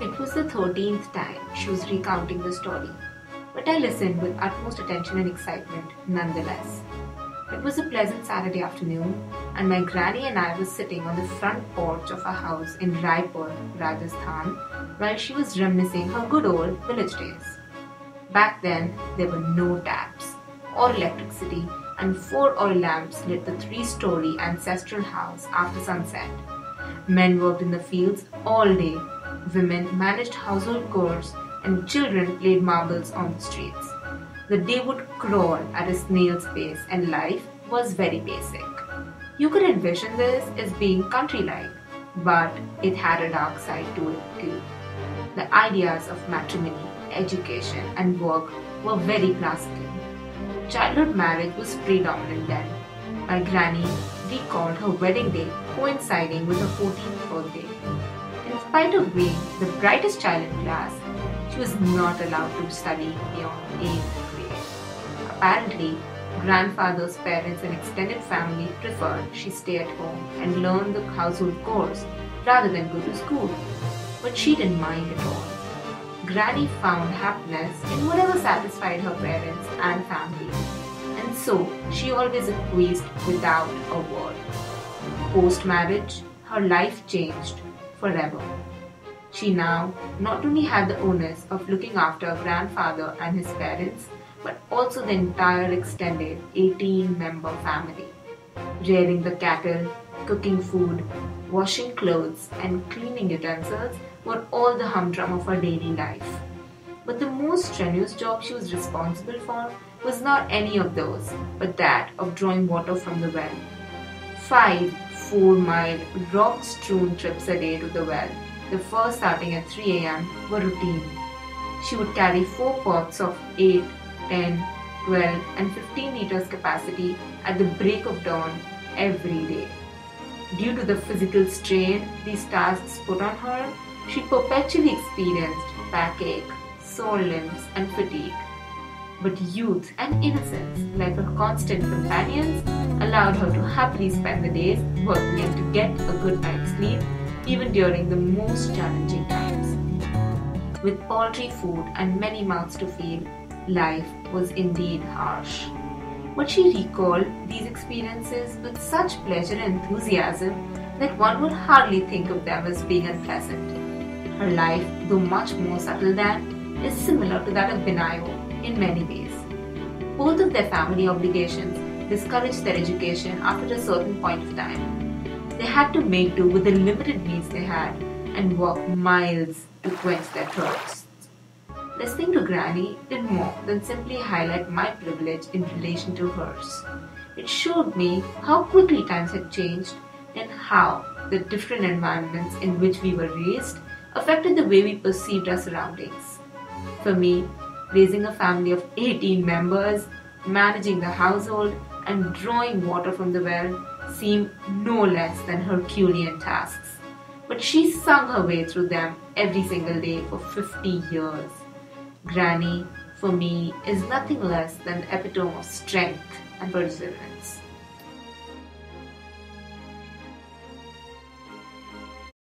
It was the 13th time she was recounting the story, but I listened with utmost attention and excitement nonetheless. It was a pleasant Saturday afternoon, and my granny and I were sitting on the front porch of our house in Raipur, Rajasthan, while she was reminiscing her good old village days. Back then, there were no taps or electricity, and 4 oil lamps lit the 3-story ancestral house after sunset. Men worked in the fields all day, women managed household chores, and children played marbles on the streets. The day would crawl at a snail's pace, and life was very basic. You could envision this as being country-like, but it had a dark side to it too. The ideas of matrimony, education, and work were very classical. Childhood marriage was predominant then. My granny recalled her wedding day coinciding with her 14th birthday. In spite of being the brightest child in class, she was not allowed to study beyond 8th grade. Apparently, grandfather's parents and extended family preferred she stay at home and learn the household chores rather than go to school. But she didn't mind at all. Granny found happiness in whatever satisfied her parents and family, and so she always acquiesced without a word. Post-marriage, her life changed forever. She now not only had the onus of looking after her grandfather and his parents, but also the entire extended 18-member family. Rearing the cattle, cooking food, washing clothes, and cleaning utensils were all the humdrum of her daily life. But the most strenuous job she was responsible for was not any of those, but that of drawing water from the well. 5 4-mile rock-strewn trips a day to the well, the first starting at 3 a.m., were routine. She would carry 4 pots of 8, 10, 12, and 15 liters capacity at the break of dawn every day. Due to the physical strain these tasks put on her, she perpetually experienced backache, sore limbs, and fatigue. But youth and innocence, like her constant companions, allowed her to happily spend the days working and to get a good night's sleep even during the most challenging times. With paltry food and many mouths to feed, life was indeed harsh. But she recalled these experiences with such pleasure and enthusiasm that one would hardly think of them as being unpleasant. Her life, though much more subtle than, is similar to that of Binayo in many ways. Both of their family obligations discouraged their education after a certain point of time. They had to make do with the limited means they had and walk miles to quench their thirsts. Listening to Granny did more than simply highlight my privilege in relation to hers. It showed me how quickly times had changed and how the different environments in which we were raised affected the way we perceived our surroundings. For me, raising a family of 18 members, managing the household, and drawing water from the well seemed no less than Herculean tasks. But she sung her way through them every single day for 50 years. Granny, for me, is nothing less than the epitome of strength and perseverance.